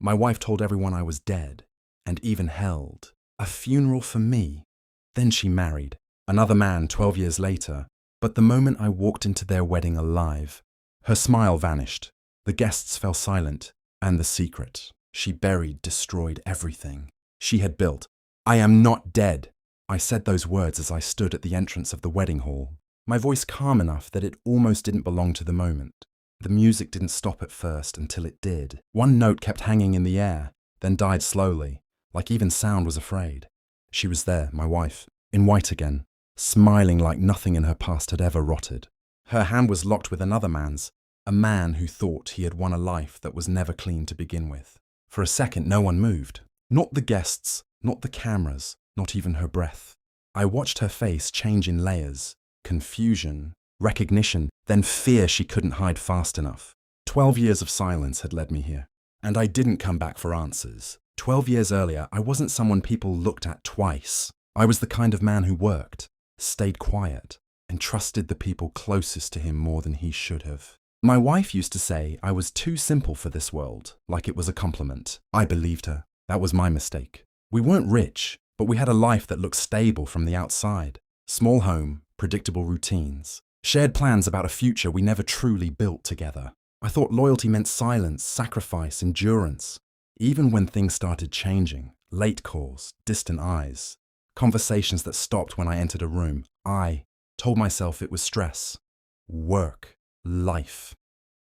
My wife told everyone I was dead, and even held a funeral for me. Then she married another man 12 years later, but the moment I walked into their wedding alive, her smile vanished, the guests fell silent, and the secret she buried destroyed everything she had built. I am not dead. I said those words as I stood at the entrance of the wedding hall, my voice calm enough that it almost didn't belong to the moment. The music didn't stop at first until it did. One note kept hanging in the air, then died slowly, like even sound was afraid. She was there, my wife, in white again, smiling like nothing in her past had ever rotted. Her hand was locked with another man's, a man who thought he had won a life that was never clean to begin with. For a second, no one moved. Not the guests, not the cameras, not even her breath. I watched her face change in layers, confusion, recognition, then fear she couldn't hide fast enough. 12 years of silence had led me here, and I didn't come back for answers. 12 years earlier, I wasn't someone people looked at twice. I was the kind of man who worked, stayed quiet, and trusted the people closest to him more than he should have. My wife used to say I was too simple for this world, like it was a compliment. I believed her. That was my mistake. We weren't rich, but we had a life that looked stable from the outside. Small home, predictable routines, shared plans about a future we never truly built together. I thought loyalty meant silence, sacrifice, endurance. Even when things started changing, late calls, distant eyes, conversations that stopped when I entered a room, I told myself it was stress, work, life,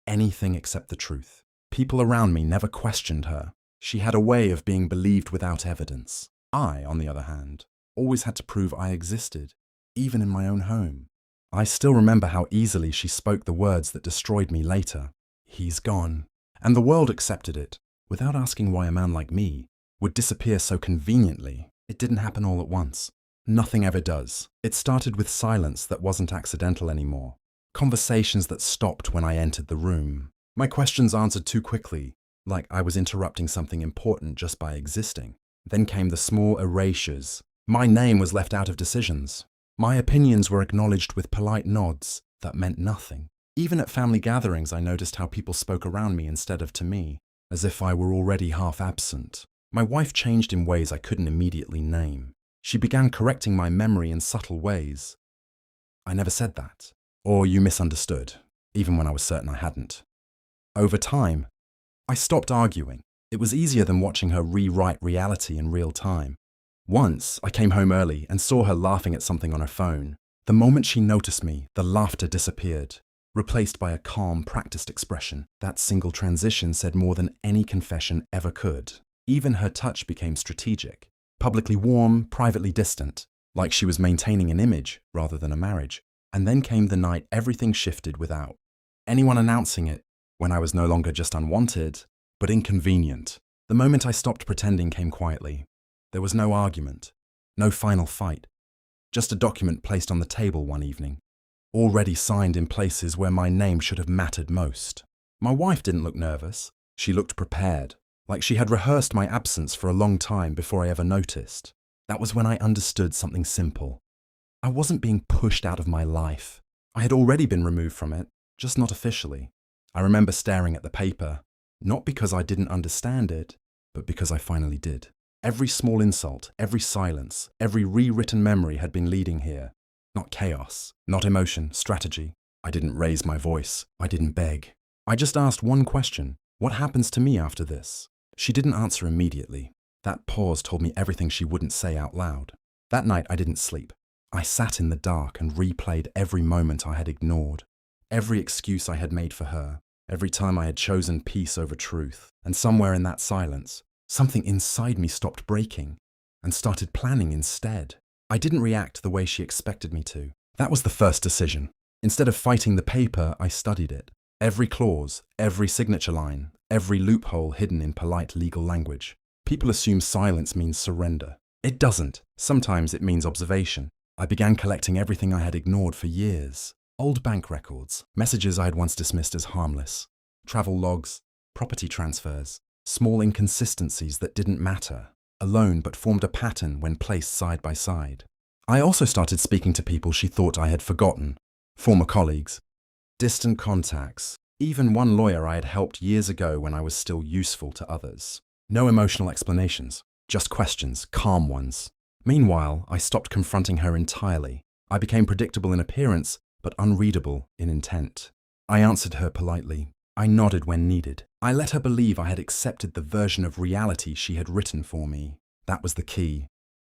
anything except the truth. People around me never questioned her. She had a way of being believed without evidence. I, on the other hand, always had to prove I existed, even in my own home. I still remember how easily she spoke the words that destroyed me later. He's gone. And the world accepted it, without asking why a man like me would disappear so conveniently. It didn't happen all at once. Nothing ever does. It started with silence that wasn't accidental anymore. Conversations that stopped when I entered the room. My questions answered too quickly, like I was interrupting something important just by existing. Then came the small erasures. My name was left out of decisions. My opinions were acknowledged with polite nods that meant nothing. Even at family gatherings, I noticed how people spoke around me instead of to me, as if I were already half absent. My wife changed in ways I couldn't immediately name. She began correcting my memory in subtle ways. I never said that. Or you misunderstood, even when I was certain I hadn't. Over time, I stopped arguing. It was easier than watching her rewrite reality in real time. Once, I came home early and saw her laughing at something on her phone. The moment she noticed me, the laughter disappeared, replaced by a calm, practiced expression. That single transition said more than any confession ever could. Even her touch became strategic, publicly warm, privately distant, like she was maintaining an image rather than a marriage. And then came the night everything shifted without anyone announcing it, when I was no longer just unwanted, but inconvenient. The moment I stopped pretending came quietly. There was no argument, no final fight, just a document placed on the table one evening, already signed in places where my name should have mattered most. My wife didn't look nervous. She looked prepared, like she had rehearsed my absence for a long time before I ever noticed. That was when I understood something simple. I wasn't being pushed out of my life. I had already been removed from it, just not officially. I remember staring at the paper, not because I didn't understand it, but because I finally did. Every small insult, every silence, every rewritten memory had been leading here. Not chaos, not emotion, strategy. I didn't raise my voice. I didn't beg. I just asked one question. What happens to me after this? She didn't answer immediately. That pause told me everything she wouldn't say out loud. That night I didn't sleep. I sat in the dark and replayed every moment I had ignored, every excuse I had made for her, every time I had chosen peace over truth. And somewhere in that silence, something inside me stopped breaking and started planning instead. I didn't react the way she expected me to. That was the first decision. Instead of fighting the paper, I studied it. Every clause, every signature line, every loophole hidden in polite legal language. People assume silence means surrender. It doesn't. Sometimes it means observation. I began collecting everything I had ignored for years. Old bank records, messages I had once dismissed as harmless, travel logs, property transfers, small inconsistencies that didn't matter, alone but formed a pattern when placed side by side. I also started speaking to people she thought I had forgotten, former colleagues, distant contacts, Even one lawyer I had helped years ago when I was still useful to others. No emotional explanations, just questions, calm ones. Meanwhile, I stopped confronting her entirely. I became predictable in appearance, but unreadable in intent. I answered her politely. I nodded when needed. I let her believe I had accepted the version of reality she had written for me. That was the key,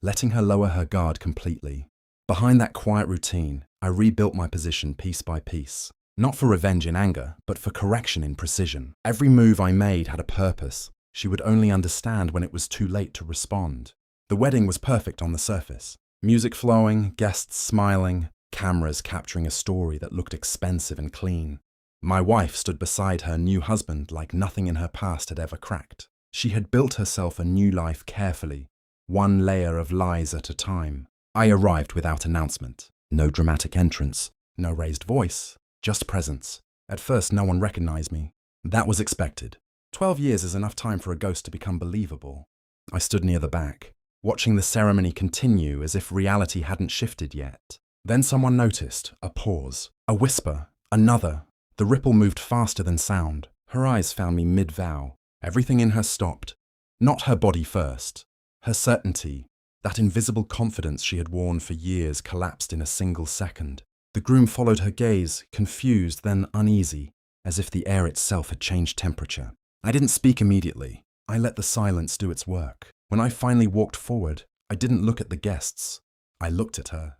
letting her lower her guard completely. Behind that quiet routine, I rebuilt my position piece by piece. Not for revenge in anger, but for correction in precision. Every move I made had a purpose. She would only understand when it was too late to respond. The wedding was perfect on the surface. Music flowing, guests smiling, cameras capturing a story that looked expensive and clean. My wife stood beside her new husband like nothing in her past had ever cracked. She had built herself a new life carefully, one layer of lies at a time. I arrived without announcement. No dramatic entrance, no raised voice, just presence. At first, no one recognized me. That was expected. 12 years is enough time for a ghost to become believable. I stood near the back, watching the ceremony continue as if reality hadn't shifted yet. Then someone noticed, a pause, a whisper, another. The ripple moved faster than sound. Her eyes found me mid-vow. Everything in her stopped. Not her body first. Her certainty, that invisible confidence she had worn for years, collapsed in a single second. The groom followed her gaze, confused, then uneasy, as if the air itself had changed temperature. I didn't speak immediately. I let the silence do its work. When I finally walked forward, I didn't look at the guests. I looked at her.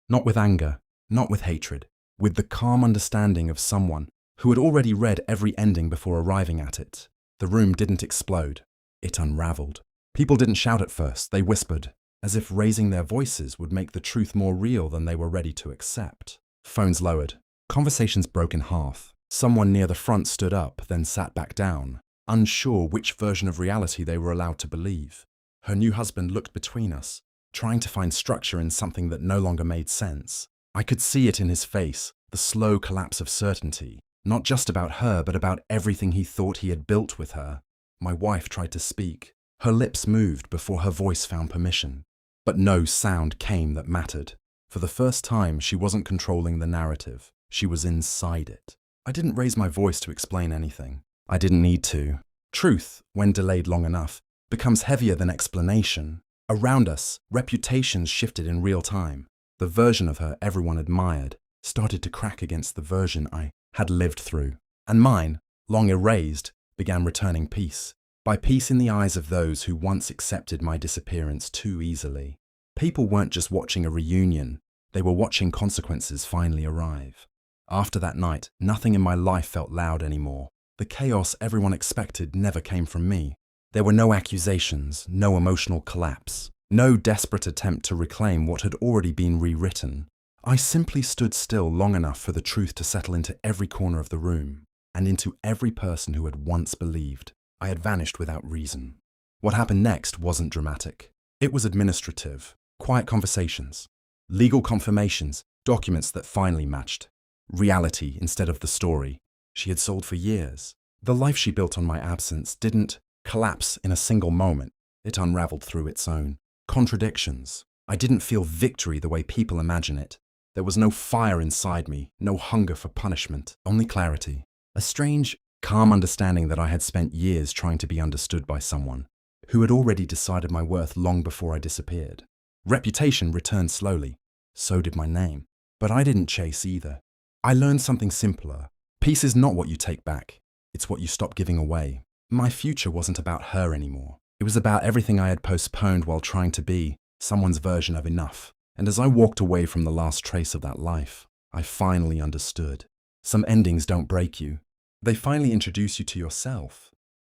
Not with anger, not with hatred, with the calm understanding of someone who had already read every ending before arriving at it. The room didn't explode. It unraveled. People didn't shout at first, they whispered, as if raising their voices would make the truth more real than they were ready to accept. Phones lowered. Conversations broke in half. Someone near the front stood up, then sat back down, unsure which version of reality they were allowed to believe. Her new husband looked between us, trying to find structure in something that no longer made sense. I could see it in his face, the slow collapse of certainty, not just about her, but about everything he thought he had built with her. My wife tried to speak. Her lips moved before her voice found permission. But no sound came that mattered. For the first time, she wasn't controlling the narrative. She was inside it. I didn't raise my voice to explain anything. I didn't need to. Truth, when delayed long enough, becomes heavier than explanation. Around us, reputations shifted in real time. The version of her everyone admired started to crack against the version I had lived through. And mine, long erased, began returning peace. By peace in the eyes of those who once accepted my disappearance too easily. People weren't just watching a reunion, they were watching consequences finally arrive. After that night, nothing in my life felt loud anymore. The chaos everyone expected never came from me. There were no accusations, no emotional collapse, no desperate attempt to reclaim what had already been rewritten. I simply stood still long enough for the truth to settle into every corner of the room, and into every person who had once believed I had vanished without reason. What happened next wasn't dramatic. It was administrative. Quiet conversations, legal confirmations, documents that finally matched. Reality instead of the story she had sold for years. The life she built on my absence didn't collapse in a single moment. It unraveled through its own contradictions. I didn't feel victory the way people imagine it. There was no fire inside me, no hunger for punishment, only clarity. A strange, calm understanding that I had spent years trying to be understood by someone who had already decided my worth long before I disappeared. Reputation returned slowly. So did my name. But I didn't chase either. I learned something simpler. Peace is not what you take back. It's what you stop giving away. My future wasn't about her anymore. It was about everything I had postponed while trying to be someone's version of enough. And as I walked away from the last trace of that life, I finally understood. Some endings don't break you. They finally introduce you to yourself.